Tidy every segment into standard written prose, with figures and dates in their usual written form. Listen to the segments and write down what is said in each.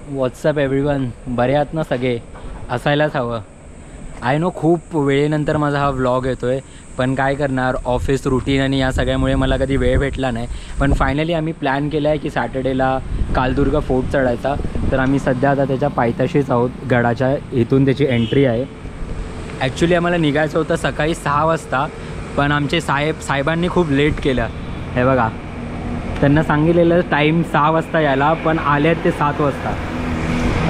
WhatsApp everyone, बरे आहात ना सगळे? असायलाच हवं. आय नो खूप वेळेनंतर माझा हा व्लॉग येतो आहे, पण काय करणार, ऑफिस रुटीन आणि या सगळ्यामुळे मला कधी वेळ भेटला नाही. पण फायनली आम्ही प्लॅन केला आहे की सॅटर्डेला कालदुर्ग फोर्ट चढायचा. तर आम्ही सध्या आता त्याच्या पायथ्याशीच आहोत. गडाच्या इथून त्याची एंट्री आहे. ॲक्च्युली आम्हाला निघायचं होतं सकाळी 6 वाजता, पण आमचे साहेबांनी खूप लेट केलं. हे बघा, त्यांना सांगितलेलं टाईम 6 वाजता यायला, पण आले आहेत ते 7 वाजता.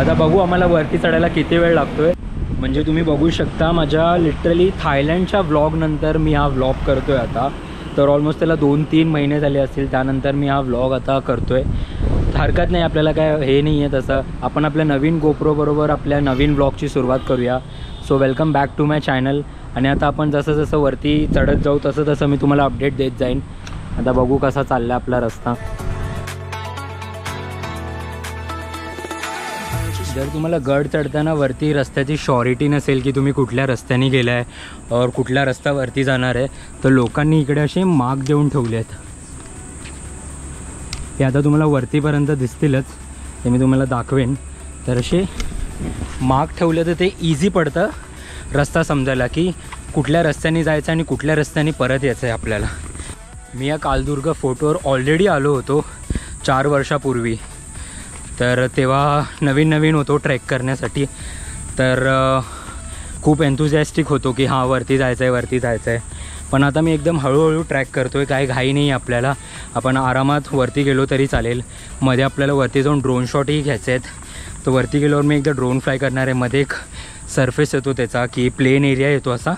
आता बघू आम्हाला वरती चढायला किती वेळ लागतो आहे. म्हणजे तुम्ही बघू शकता, माझ्या लिटरली थायलंडच्या व्लॉगनंतर मी हा व्लॉग करतो आहे आता. तर ऑलमोस्ट त्याला 2-3 महिने झाले असतील. त्यानंतर मी हा व्लॉग आता करतो आहे. हरकत नाही, आपल्याला काय हे नाही आहे तसं. आपण आपल्या नवीन गोप्रोबरोबर आपल्या नवीन व्लॉगची सुरुवात करूया. So welcome back to my channel. आणि आता आपण जसं जसं वरती चढत जाऊ तसं तसं मी तुम्हाला अपडेट देत जाईन. आता बघू कसा चालला आपला रस्ता. जर तुम्हाला गड चढताना वरती रस्त्याची शॉरिटी नसेल की तुम्ही कुठल्या रस्त्याने गेला आहे और कुठल्या रस्ता वरती जाणार आहे, तर लोकांनी इकडे असे मार्क देऊन ठेवले आहेत. हे आता तुम्हाला वरतीपर्यंत दिसतीलच, ते मी तुम्हाला दाखवेन. तर असे मार्क ठेवले तर ते इझी पडतं रस्ता समजायला की कुठल्या रस्त्याने जायचं आणि कुठल्या रस्त्याने परत यायचं आहे आपल्याला. मी या कालदुर्ग फोर्टवर ऑलरेडी आलो होतो 4 वर्षापूर्वी. तर तेव्हा नवीन होतो ट्रेक करण्यासाठी. तर खूप एन्थुझियास्टिक होतो की हां वरती जायचं आहे. पण आता मी एकदम हळूहळू ट्रॅक करतो आहे. काही घाई नाही आपल्याला. आपण आरामात वरती गेलो तरी चालेल. मध्ये आपल्याला वरती जाऊन ड्रोन शॉटही घ्यायचे आहेत. तर वरती गेल्यावर मी एकदा ड्रोन फ्लाय करणार आहे. मध्ये एक सरफेस येतो त्याचा की प्लेन एरिया येतो असा,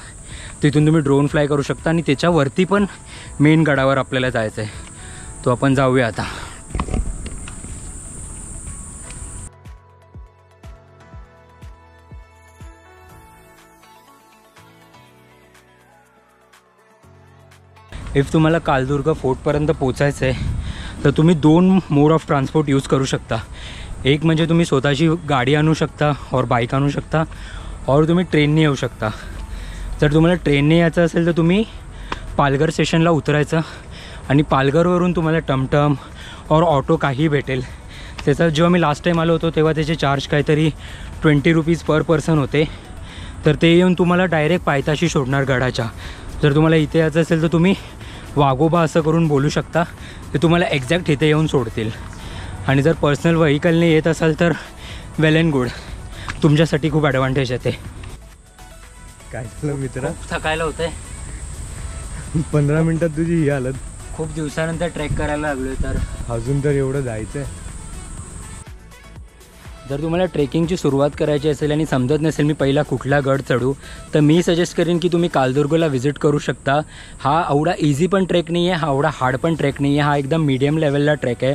तिथून तुम्ही ड्रोन फ्लाय करू शकता. आणि त्याच्यावरती पण मेन गडावर आपल्याला जायचं आहे. तो आपण जाऊया आता. इफ तुम्हाला कालदुर्ग फोर्टपर्यंत पोचायचं आहे तर तुम्ही 2 मोड ऑफ ट्रान्सपोर्ट यूज करू शकता. एक म्हणजे तुम्ही स्वतःची गाडी आणू शकता और बाईक आणू शकता, और तुम्ही ट्रेनने येऊ शकता. जर तुम्हाला ट्रेनने यायचं असेल तर तुम्ही पालघर स्टेशनला उतरायचं आणि पालघरवरून तुम्हाला टमटम और ऑटो काही भेटेल. त्याचा जेव्हा मी लास्ट टाईम आलो होतो तेव्हा त्याचे चार्ज काहीतरी 20 रुपीज पर पर्सन होते. तर ते येऊन तुम्हाला डायरेक्ट पायथ्याशी सोडणार गडाच्या. जर तुम्हाला इथे यायचं असेल तर तुम्ही वाघोबा असं करून बोलू शकता, ते तुम्हाला एक्झॅक्ट इथे येऊन सोडतील. आणि जर पर्सनल व्हेकलने येत असाल तर वेल अँड गुड, तुमच्यासाठी खूप ॲडव्हान्टेज आहे ते. काय झालं मित्र? थकायला होतं आहे. 15 मिनटात तुझी ही हालत. खूप दिवसानंतर ट्रेक करायला लागलो आहे. तर अजून तर एवढं जायचं आहे. जर तुम्हाला ट्रेकिंगची सुरुवात करायची असेल आणि समजत नसेल मी पहिला कुठला गड चढू, तर मी सजेस्ट करेन की तुम्ही कालदुर्गला व्हिजिट करू शकता. हा एवढा इझी पण ट्रेक नाही आहे, हा एवढा हार्ड पण ट्रेक नाही आहे. हा एकदम मीडियम लेवलला ट्रेक आहे.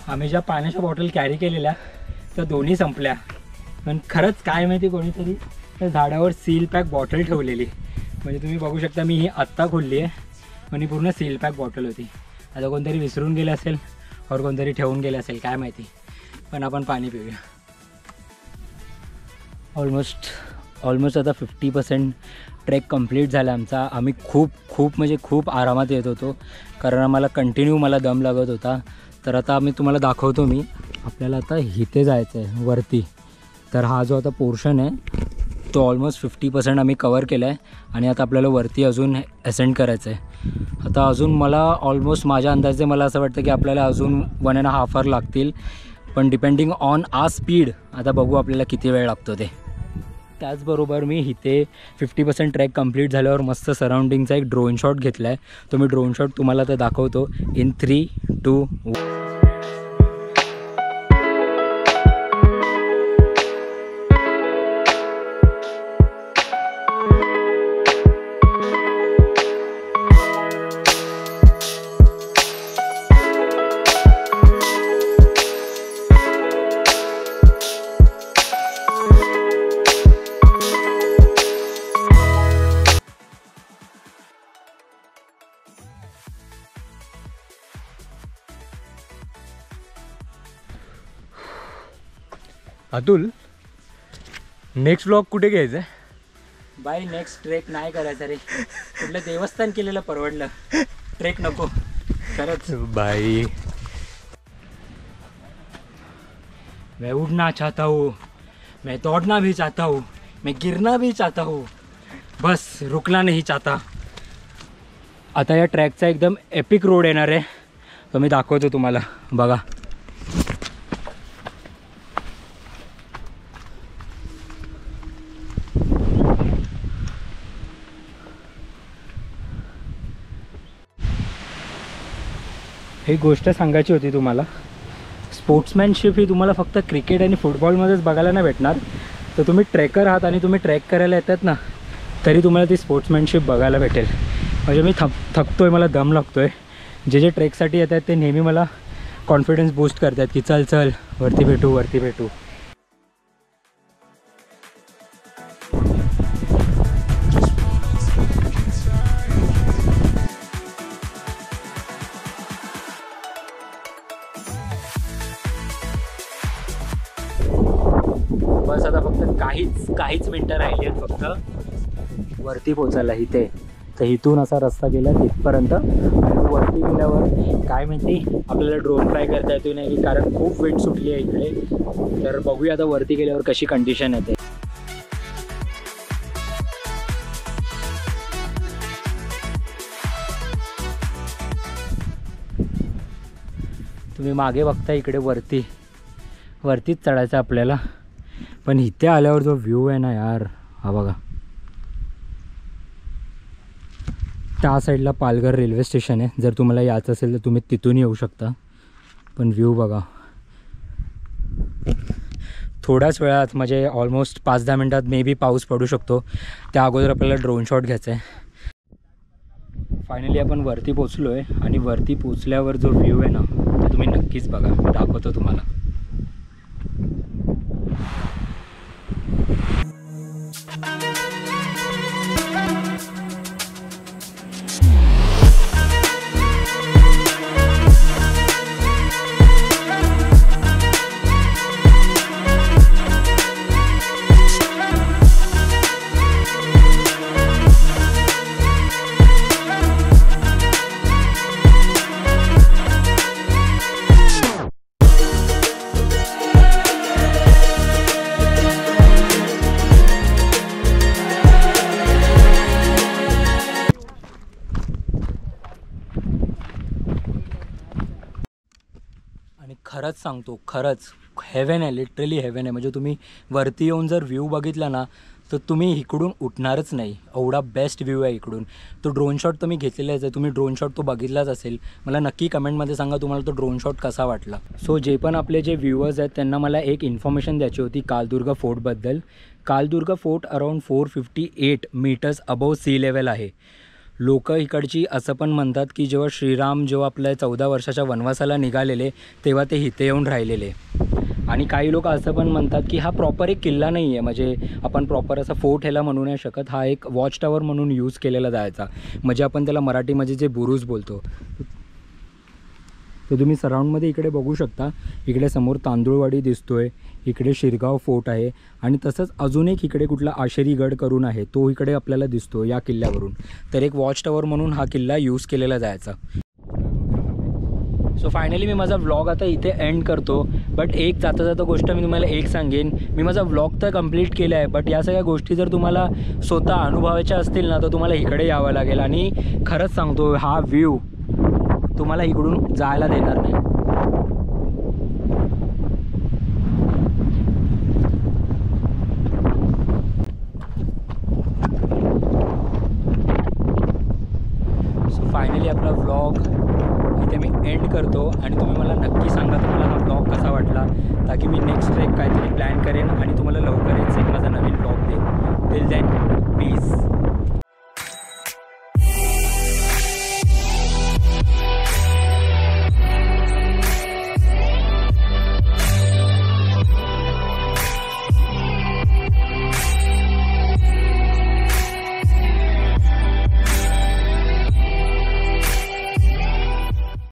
आम्ही ज्या पाण्याच्या बॉटल कॅरी केलेल्या त्या दोन्ही संपल्या. पण खरंच काय माहिती, कोणीतरी त्या झाडावर सील पॅक बॉटल ठेवलेली. म्हणजे तुम्ही बघू शकता, मी ही आत्ता खोलली आहे, पण ही पूर्ण सील पॅक बॉटल होती. आता कोणतरी विसरून गेलं असेल और कोणतरी ठेवून गेलं असेल, काय माहिती. पण आपण पाणी पिऊया. ऑलमोस्ट आता 50% ट्रेक कंप्लीट झाला आमचा. आम्ही खूप आरामात येत होतो, कारण आम्हाला कंटिन्यू दम लागत होता. तर आता मी तुम्हाला दाखवतो. आपल्याला आता इथे जायचं आहे वरती. तर हा जो आता पोर्शन आहे तो ऑलमोस्ट 50% आम्ही कवर केला आहे. आणि आता आपल्याला वरती अजून असेंड करायचं आहे. आता अजून माझ्या अंदाजे मला असं वाटतं की आपल्याला अजून 1.5 आवर लागतील. पण डिपेंडिंग ऑन आ स्पीड आता बघू आपल्याला किती वेळ लागतो ते. त्याचबरोबर मी इथे 50% ट्रॅक कंप्लीट झाल्यावर मस्त सराउंडिंगचा एक ड्रोन शॉट घेतला आहे. तो मी ड्रोन शॉट तुम्हाला आता दाखवतो इन 3, 2, 1. अतुल, नेक्स्ट व्लॉग कुठे घ्यायचं आहे? बाई नेक्स्ट ट्रेक नाही करायचं रे, कुठलं देवस्थान केलेलं परवडलं, ट्रेक नको खरंच. भाई मैं उड़ना चाहता हूँ, मैं दौड़ना भी चाहता हूँ, मैं गिरना भी चाहता हूँ, बस रुकना नहीं चाहता. आता या ट्रॅकचा एकदम एपिक रोड येणार आहे, तो मी दाखवतो तुम्हाला. बघा एक गोष्ट सांगायची होती तुम्हाला. स्पोर्ट्समॅनशिप ही तुम्हाला फक्त क्रिकेट आणि फुटबॉलमध्येच बघायला नाही भेटणार. तर तुम्ही ट्रेकर आहात आणि तुम्ही ट्रेक करायला येतात ना, तरी तुम्हाला ती स्पोर्ट्समॅनशिप बघायला भेटेल. म्हणजे मी थकतो आहे, मला दम लागतो आहे. जे जे ट्रेकसाठी येतात ते नेहमी मला कॉन्फिडन्स बूस्ट करतात की चल चल वरती भेटू वरती भेटू. बस आता फक्त काहीच मिनटं राहिली आहेत फक्त वरती पोचायला इथे. तर इथून असा रस्ता गेला तिथपर्यंत, आणि वरती गेल्यावर काय माहिती आपल्याला ड्रोन फ्लाय करता येतो नाही, कारण खूप विंड सुटली आहे इकडे. तर बघूया आता वरती गेल्यावर कशी कंडिशन येते. तुम्ही मागे बघता इकडे वरतीच चढायचं आपल्याला. पण इथे आल्यावर जो व्ह्यू आहे ना यार, हा बघा. त्या साईडला पालघर रेल्वे स्टेशन आहे, जर तुम्हाला यायचं असेल तर तुम्ही तिथून येऊ शकता. पण व्ह्यू बघा. थोड्याच वेळात म्हणजे ऑलमोस्ट 5-10 मिनटात मे बी पाऊस पडू शकतो. त्या अगोदर आपल्याला ड्रोन शॉट घ्यायचा आहे. फायनली आपण वरती पोचलो आहे, आणि वरती पोचल्यावर जो व्ह्यू आहे ना तो तुम्ही नक्कीच बघा. मी दाखवतो तुम्हाला. खरंच सांगतो, खरंच हेवन आहे, लिटरली हेवन आहे. म्हणजे तुम्ही वरती येऊन जर व्ह्यू बघितला ना तर तुम्ही इकडून उठणारच नाही, एवढा बेस्ट व्ह्यू आहे इकडून. तो ड्रोन शॉट तर मी घेतलेलाच आहे, तुम्ही ड्रोन शॉट तो बघितलाच असेल. मला नक्की कमेंटमध्ये सांगा तुम्हाला तो ड्रोन शॉट कसा वाटला. सो जे पण आपले जे व्ह्यूअर्स आहेत त्यांना मला एक इन्फॉर्मेशन द्यायची होती कालदुर्ग फोर्टबद्दल. Kaldurg fort around 458 metres above sea level आहे. लोक इकडची असं पण म्हणतात की जेव्हा आपल्या 14 वर्षाच्या वनवासाला निघालेले तेव्हा ते इथे येऊन राहिलेले. आणि काही लोक असं पण म्हणतात की हा प्रॉपर एक किल्ला नाही आहे, म्हणजे आपण प्रॉपर असा फोर्ट ह्याला म्हणू नाही शकत. हा एक वॉच टावर म्हणून यूज केलेला जायचा, म्हणजे आपण त्याला मराठीमध्ये जे बुरुज बोलतो. तर तुम्ही सराउंडमध्ये इकडे बघू शकता. इकडे समोर तांदूळवाडी दिसतोय, इकडे शिरगाव फोर्ट आहे, आणि तसंच अजून एक इकडे कुठला आशेरीगड करून आहे तो इकडे आपल्याला दिसतो या किल्ल्यावरून. तर एक वॉच टावर म्हणून हा किल्ला यूज केलेला जायचा. सो फायनली मी माझा व्लॉग आता इथे एंड करतो. बट एक जाता जाता गोष्ट मी तुम्हाला एक सांगेन, मी माझा व्लॉग तर कंप्लीट केला आहे, बट या सगळ्या गोष्टी जर तुम्हाला स्वतः अनुभवायच्या असतील ना तर तुम्हाला इकडे यावं लागेल. आणि खरंच सांगतो, हा व्ह्यू तुम्हाला इकडून जायला देणार नाही. सो फायनली आपला व्लॉग इथे मी एंड करतो, आणि तुम्ही मला नक्की सांगा तुम्हाला हा व्लॉग कसा वाटला, ताकी मी नेक्स्ट ट्रेक काहीतरी प्लॅन करेन